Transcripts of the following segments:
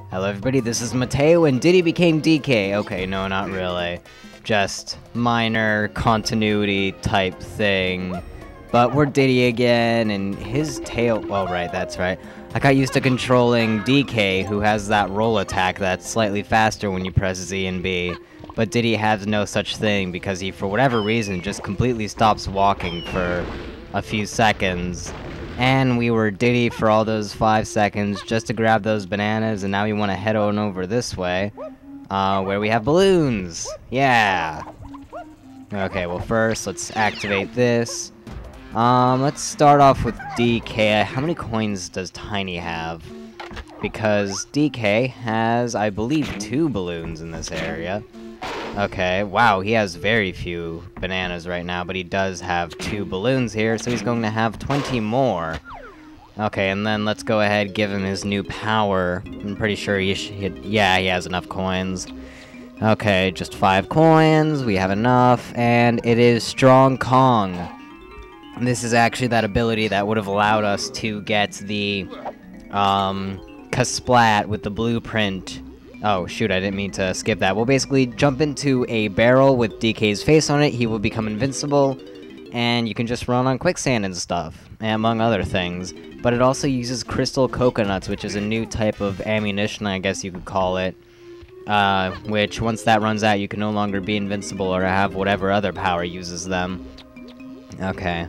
Hello everybody, this is Mateo and Diddy became DK. Okay, no, not really. Just minor continuity type thing. But we're Diddy again, and his tail... Oh, right, that's right. I got used to controlling DK, who has that roll attack that's slightly faster when you press Z and B. But Diddy has no such thing, because he, for whatever reason, just completely stops walking for a few seconds. And we were Diddy for all those 5 seconds just to grab those bananas, and now we want to head on over this way, where we have balloons. Yeah. Okay, well first, let's activate this. Let's start off with DK. How many coins does Tiny have? Because DK has, I believe, 2 balloons in this area. Okay, wow, he has very few bananas right now, but he does have 2 balloons here, so he's going to have 20 more. Okay, and then let's go ahead, give him his new power. I'm pretty sure yeah, he has enough coins. Okay, just 5 coins, we have enough, and it is Strong Kong. This is actually that ability that would have allowed us to get the, Kasplat with the blueprint. Oh, shoot, I didn't mean to skip that. We'll basically jump into a barrel with DK's face on it, he will become invincible, and you can just run on quicksand and stuff, among other things. But it also uses crystal coconuts, which is a new type of ammunition, I guess you could call it. Which, once that runs out, you can no longer be invincible or have whatever other power uses them. Okay.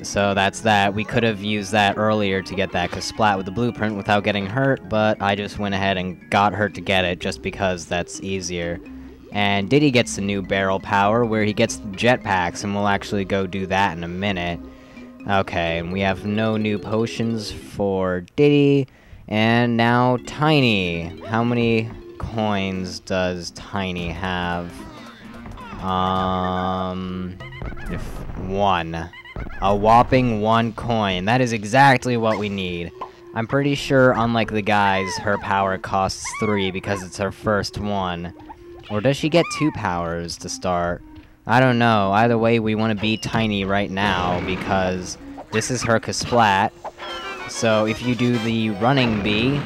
So that's that. We could have used that earlier to get that Kasplat with the blueprint without getting hurt, but I just went ahead and got hurt to get it just because that's easier. And Diddy gets a new barrel power where he gets jetpacks, and we'll actually go do that in a minute. Okay, and we have no new potions for Diddy. And now Tiny. How many coins does Tiny have? If 1. A whopping 1 coin. That is exactly what we need. I'm pretty sure, unlike the guys, her power costs 3 because it's her first one. Or does she get 2 powers to start? I don't know. Either way, we want to beat Tiny right now because this is her Kasplat. So if you do the running B,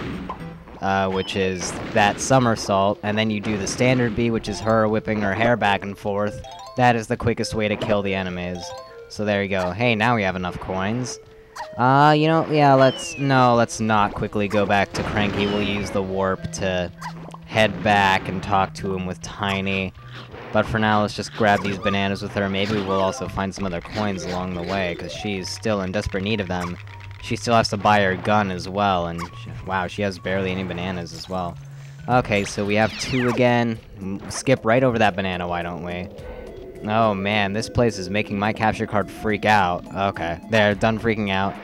which is that somersault, and then you do the standard B, which is her whipping her hair back and forth, that is the quickest way to kill the enemies. So there you go. Hey, now we have enough coins. You know, yeah, let's not quickly go back to Cranky. We'll use the warp to head back and talk to him with Tiny. But for now, let's just grab these bananas with her. Maybe we'll also find some other coins along the way, because she's still in desperate need of them. She still has to buy her gun as well, and wow, she has barely any bananas as well. Okay, so we have 2 again. Skip right over that banana, why don't we? Oh man, this place is making my capture card freak out. Okay, there, done freaking out.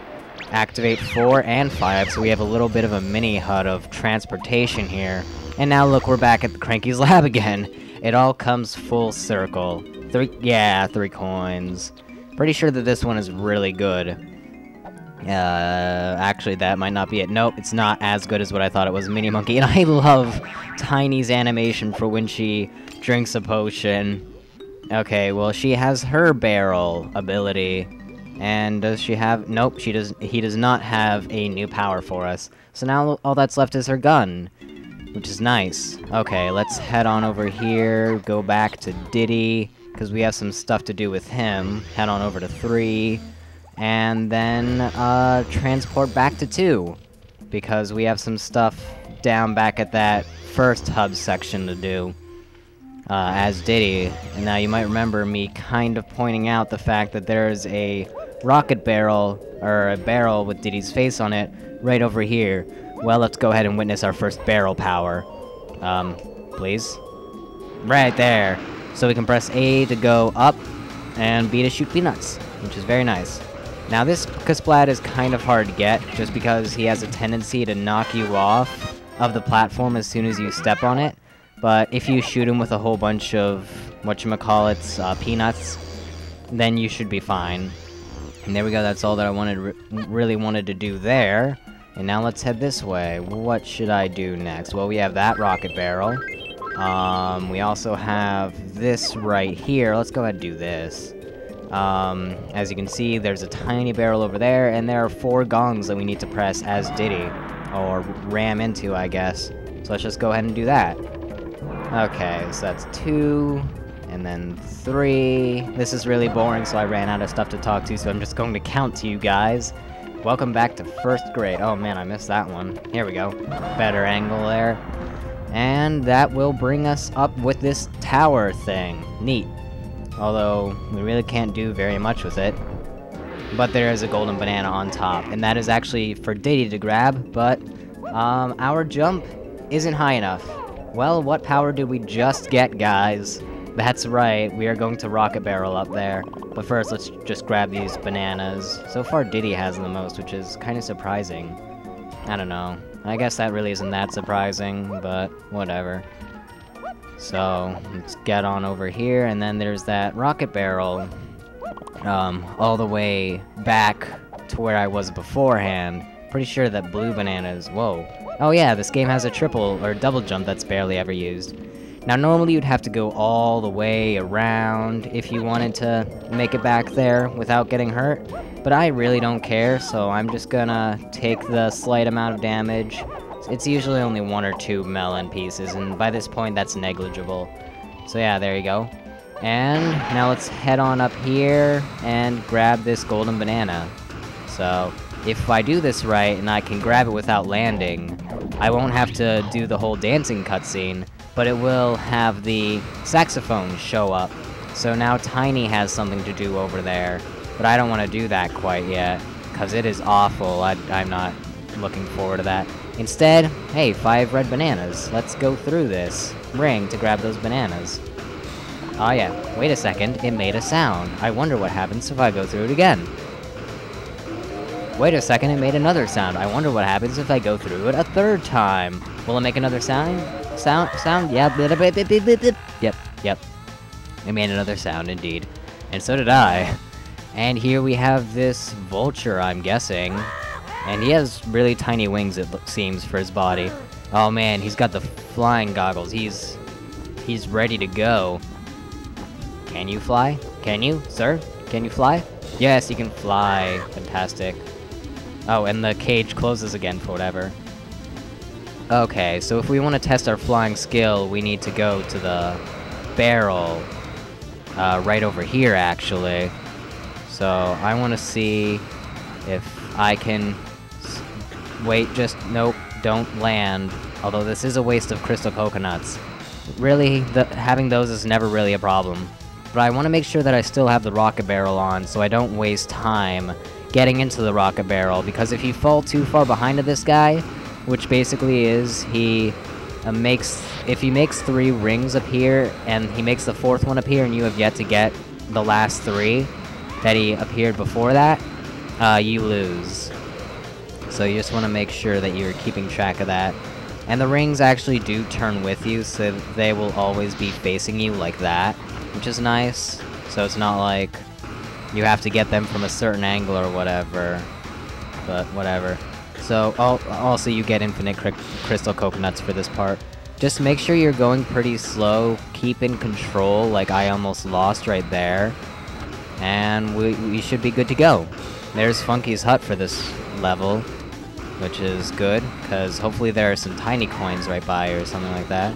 Activate 4 and 5, so we have a little bit of a mini HUD of transportation here. And now look, we're back at the Cranky's lab again. It all comes full circle. 3 coins. Pretty sure that this one is really good. Actually, that might not be it. Nope, it's not as good as what I thought it was. Mini Monkey, and I love Tiny's animation for when she drinks a potion. Okay, well, she has her barrel ability. And does she have... Nope, he does not have a new power for us. So now all that's left is her gun, which is nice. Okay, let's head on over here, go back to Diddy, because we have some stuff to do with him. Head on over to 3, and then transport back to 2, because we have some stuff down back at that first hub section to do. As Diddy. And now you might remember me kind of pointing out the fact that there's a rocket barrel, or a barrel with Diddy's face on it, right over here. Well, let's go ahead and witness our first barrel power. Please? Right there. So we can press A to go up, and B to shoot peanuts, which is very nice. Now this Kasplat is kind of hard to get, just because he has a tendency to knock you off of the platform as soon as you step on it. But if you shoot him with a whole bunch of, whatchamacallits, peanuts, then you should be fine. And there we go, that's all that I really wanted to do there. And now let's head this way. What should I do next? Well, we have that rocket barrel. We also have this right here. Let's go ahead and do this. As you can see, there's a tiny barrel over there, and there are 4 gongs that we need to press as Diddy. or ram into, I guess. So let's just go ahead and do that. Okay, so that's 2, and then 3. This is really boring, so I ran out of stuff to talk to, so I'm just going to count to you guys. Welcome back to 1st grade. Oh man, I missed that one. Here we go. Better angle there. And that will bring us up with this tower thing. Neat. Although, we really can't do very much with it. But there is a golden banana on top, and that is actually for Diddy to grab, but our jump isn't high enough. Well, what power did we just get, guys? That's right, we are going to rocket barrel up there. But first, let's just grab these bananas. So far, Diddy has the most, which is kind of surprising. I don't know. I guess that really isn't that surprising, but whatever. So, let's get on over here, and then there's that rocket barrel. All the way back to where I was beforehand. Pretty sure that blue bananas... Whoa. Oh yeah, this game has a triple or double jump that's barely ever used. Now normally you'd have to go all the way around if you wanted to make it back there without getting hurt, but I really don't care, so I'm just gonna take the slight amount of damage. It's usually only 1 or 2 melon pieces, and by this point that's negligible. So yeah, there you go. And now let's head on up here and grab this golden banana. So, if I do this right and I can grab it without landing, I won't have to do the whole dancing cutscene, but it will have the saxophone show up. So now Tiny has something to do over there, but I don't want to do that quite yet, because it is awful. I'm not looking forward to that. Instead, hey, 5 red bananas. Let's go through this ring to grab those bananas. Oh yeah, wait a second, it made a sound. I wonder what happens if I go through it again. Wait a second, it made another sound. I wonder what happens if I go through it a 3rd time. Will it make another sound? Sound? Yeah. Yep. It made another sound, indeed. And so did I. And here we have this vulture, I'm guessing. And he has really tiny wings, it seems, for his body. Oh man, he's got the flying goggles. He's ready to go. Can you fly? Can you, sir? Can you fly? Yes, you can fly. Fantastic. Oh, and the cage closes again for whatever. Okay, so if we want to test our flying skill, we need to go to the barrel. Right over here, actually. So, I want to see if I can... Wait, just... Nope, don't land. Although this is a waste of crystal coconuts. Really, having those is never really a problem. But I want to make sure that I still have the rocket barrel on, so I don't waste time getting into the rocket barrel, because if you fall too far behind this guy, which basically is, if he makes 3 rings appear, and he makes the 4th one appear, and you have yet to get the last 3 that he appeared before that, you lose. So you just want to make sure that you're keeping track of that. And the rings actually do turn with you, so they will always be facing you like that, which is nice. So it's not like you have to get them from a certain angle or whatever. But whatever. So, also you get infinite crystal coconuts for this part. Just make sure you're going pretty slow, keep in control, like I almost lost right there. And we should be good to go. There's Funky's hut for this level, which is good, because hopefully there are some tiny coins right by or something like that.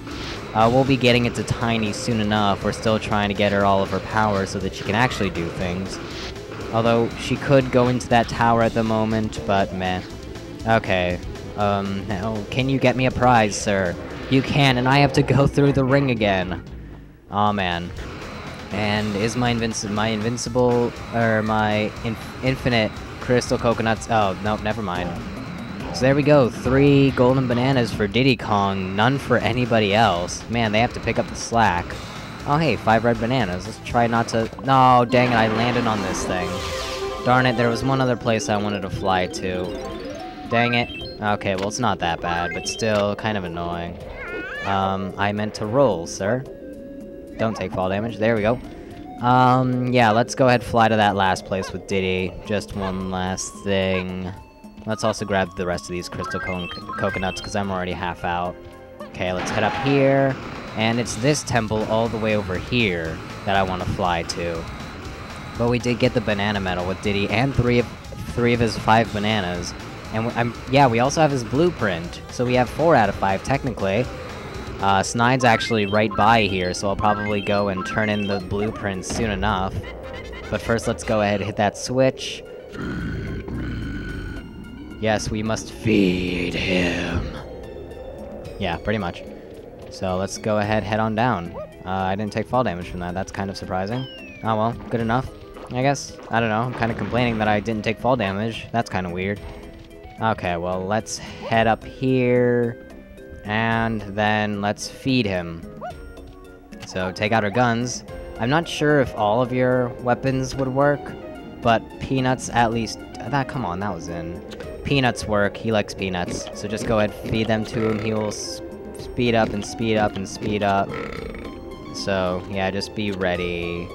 We'll be getting it to Tiny soon enough. We're still trying to get her all of her power so that she can actually do things. Although, she could go into that tower at the moment, but meh. Okay. Now, can you get me a prize, sir? You can, and I have to go through the ring again. Aw, man. And is my invincible, or my infinite crystal coconuts... Oh, no, never mind. So there we go, 3 golden bananas for Diddy Kong, none for anybody else. Man, they have to pick up the slack. Oh hey, 5 red bananas. Let's try not to... No, dang it, I landed on this thing. Darn it, there was one other place I wanted to fly to. Dang it. Okay, well it's not that bad, but still kind of annoying. I meant to roll, sir. Don't take fall damage, there we go. Yeah, let's go ahead and fly to that last place with Diddy. Just one last thing. Let's also grab the rest of these crystal coconuts, because I'm already half out. Okay, let's head up here. And it's this temple all the way over here that I want to fly to. But we did get the banana medal with Diddy, and three of his 5 bananas. And yeah, we also have his blueprint, so we have 4 out of 5 technically. Snide's actually right by here, so I'll probably go and turn in the blueprints soon enough. But first, let's go ahead and hit that switch. Yes, we must feed him. Yeah, pretty much. So let's go ahead, head on down. I didn't take fall damage from that. That's kind of surprising. Oh well, good enough, I guess. I don't know. I'm kind of complaining that I didn't take fall damage. That's kind of weird. Okay, well, let's head up here. And then let's feed him. So take out our guns. I'm not sure if all of your weapons would work, but Peanuts at least... come on, that was in. Peanuts work. He likes peanuts. So just go ahead, feed them to him. He will speed up and speed up and speed up. So, yeah, just be ready.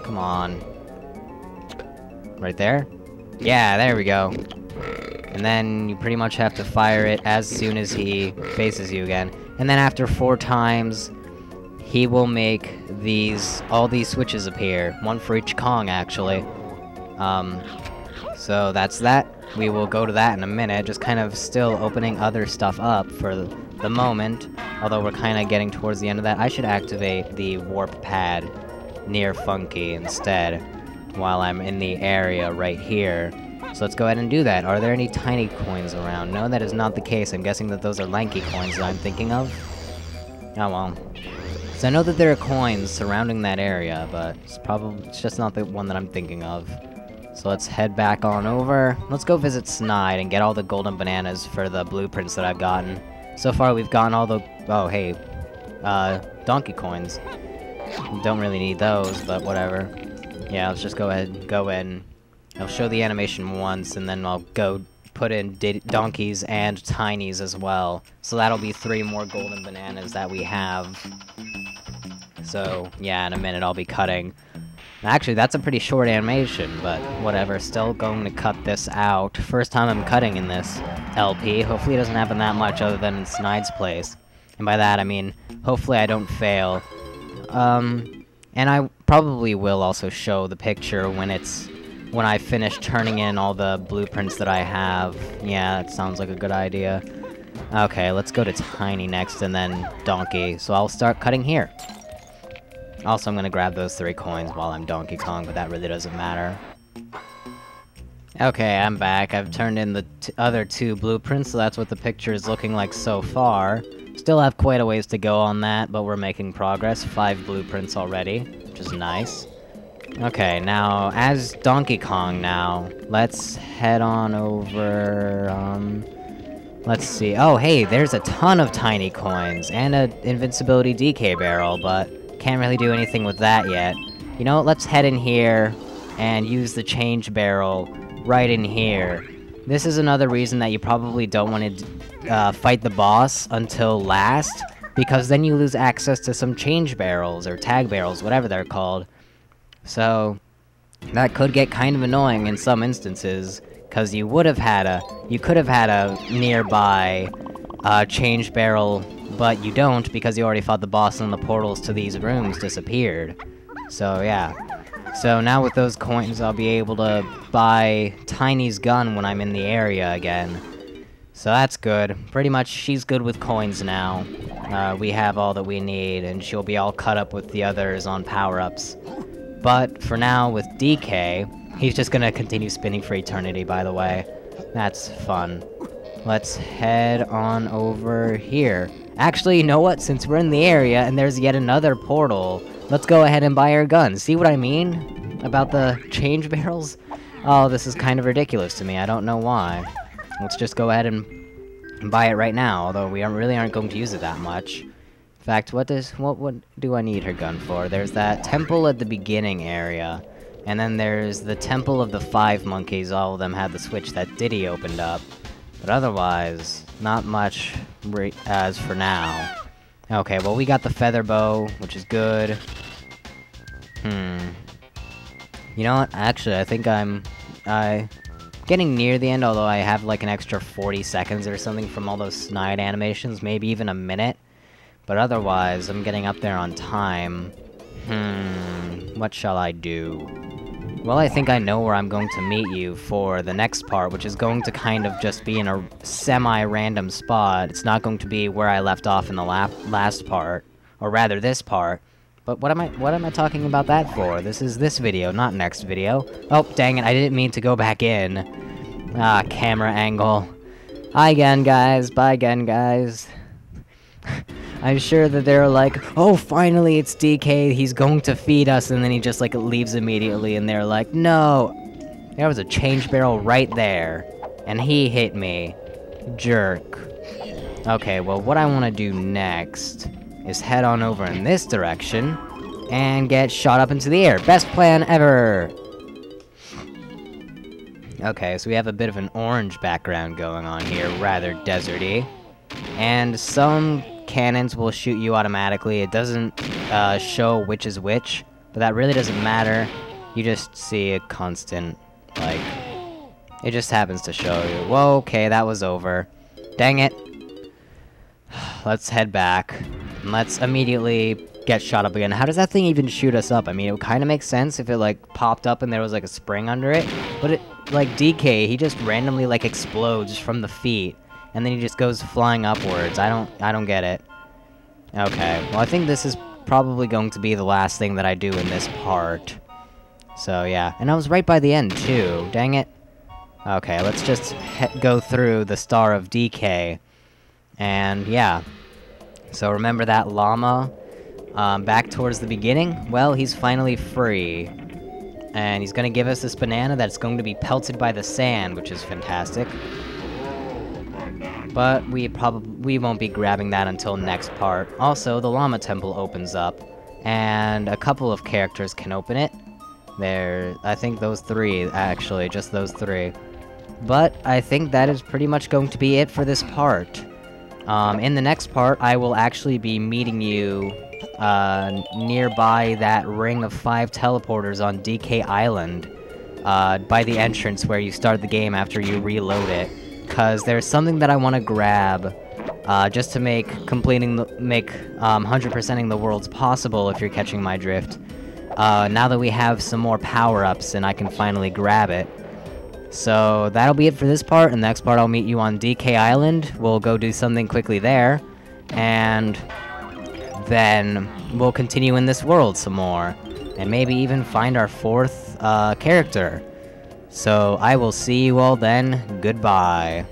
Come on. Right there? Yeah, there we go. And then you pretty much have to fire it as soon as he faces you again. And then after 4 times, he will make all these switches appear. 1 for each Kong, actually. So that's that. We will go to that in a minute, just kind of still opening other stuff up for the moment. Although we're kind of getting towards the end of that. I should activate the warp pad near Funky instead, while I'm in the area right here. So let's go ahead and do that. Are there any tiny coins around? No, that is not the case. I'm guessing that those are lanky coins that I'm thinking of. Oh well. So I know that there are coins surrounding that area, but it's just not the one that I'm thinking of. So let's head back on over. Let's go visit Snide and get all the golden bananas for the blueprints that I've gotten. So far we've gotten all the... oh, hey. Donkey coins. Don't really need those, but whatever. Yeah, let's just go ahead and go in. I'll show the animation once, and then I'll go put in donkeys and tinies as well. So that'll be 3 more golden bananas that we have. So, yeah, in a minute I'll be cutting. Actually, that's a pretty short animation, but whatever. Still going to cut this out. First time I'm cutting in this LP. Hopefully it doesn't happen that much other than in Snide's place. And by that, I mean, hopefully I don't fail. And I probably will also show the picture when I finish turning in all the blueprints that I have. Yeah, that sounds like a good idea. Okay, let's go to Tiny next, and then Donkey. So I'll start cutting here. Also, I'm gonna grab those 3 coins while I'm Donkey Kong, but that really doesn't matter. Okay, I'm back. I've turned in the other 2 blueprints, so that's what the picture is looking like so far. Still have quite a ways to go on that, but we're making progress. 5 blueprints already, which is nice. Okay, now, as Donkey Kong now, let's head on over, let's see. Oh, hey, there's a ton of tiny coins, and an invincibility DK barrel, but can't really do anything with that yet. You know what, let's head in here, and use the change barrel right in here. This is another reason that you probably don't want to fight the boss until last, because then you lose access to some change barrels, or tag barrels, whatever they're called. So, that could get kind of annoying in some instances, because you could have had a nearby change barrel, but you don't because you already fought the boss and the portals to these rooms disappeared. So yeah. So now with those coins I'll be able to buy Tiny's gun when I'm in the area again. So that's good. Pretty much she's good with coins now. We have all that we need, and she'll be all cut up with the others on power-ups. But for now, with DK, he's just gonna continue spinning for eternity, by the way. That's fun. Let's head on over here. Actually, you know what? Since we're in the area and there's yet another portal, let's go ahead and buy our guns. See what I mean about the change barrels? Oh, this is kind of ridiculous to me. I don't know why. Let's just go ahead and buy it right now, although we really aren't going to use it that much. In fact, what do I need her gun for? There's that temple at the beginning area, and then there's the temple of the 5 monkeys. All of them had the switch that Diddy opened up. But otherwise, not much as for now. Okay, well we got the feather bow, which is good. You know what? Actually, I think I'm getting near the end, although I have like an extra 40 seconds or something from all those Snide animations, maybe even a minute. But otherwise, I'm getting up there on time. What shall I do? Well, I think I know where I'm going to meet you for the next part, which is going to kind of just be in a semi-random spot. It's not going to be where I left off in the last part, or rather this part. But what am I talking about that for? This is this video, not next video. Oh, dang it, I didn't mean to go back in. Ah, camera angle. Hi again, guys. Bye again, guys. I'm sure that they're like, oh, finally it's DK, he's going to feed us, and then he just, like, leaves immediately, and they're like, no! There was a change barrel right there, and he hit me. Jerk. Okay, well, what I want to do next is head on over in this direction, and get shot up into the air. Best plan ever! Okay, so we have a bit of an orange background going on here, rather deserty. And some cannons will shoot you automatically. It doesn't show which is which, but that really doesn't matter. You just see a constant, like, it just happens to show you. Whoa, okay, that was over. Dang it. Let's head back. And let's immediately get shot up again. How does that thing even shoot us up? I mean, it would kind of make sense if it, like, popped up and there was, like, a spring under it. But it, like, DK, he just randomly, like, explodes from the feet. And then he just goes flying upwards. I don't get it. Okay, well, I think this is probably going to be the last thing that I do in this part. So, yeah. And I was right by the end, too. Dang it. Okay, let's just go through the Star of DK. And, yeah. So, remember that llama? Back towards the beginning? Well, he's finally free. And he's gonna give us this banana that's going to be pelted by the sand, which is fantastic. But we won't be grabbing that until next part. Also, the Llama Temple opens up, and a couple of characters can open it. I think those three, actually, just those three. But I think that is pretty much going to be it for this part. In the next part, I will actually be meeting you nearby that ring of 5 teleporters on DK Island, by the entrance where you start the game after you reload it. Because there's something that I want to grab, just to make 100%ing the worlds possible, if you're catching my drift. Now that we have some more power-ups and I can finally grab it. So that'll be it for this part, and the next part I'll meet you on DK Island. We'll go do something quickly there, and then we'll continue in this world some more, and maybe even find our 4th character. So, I will see you all then. Goodbye.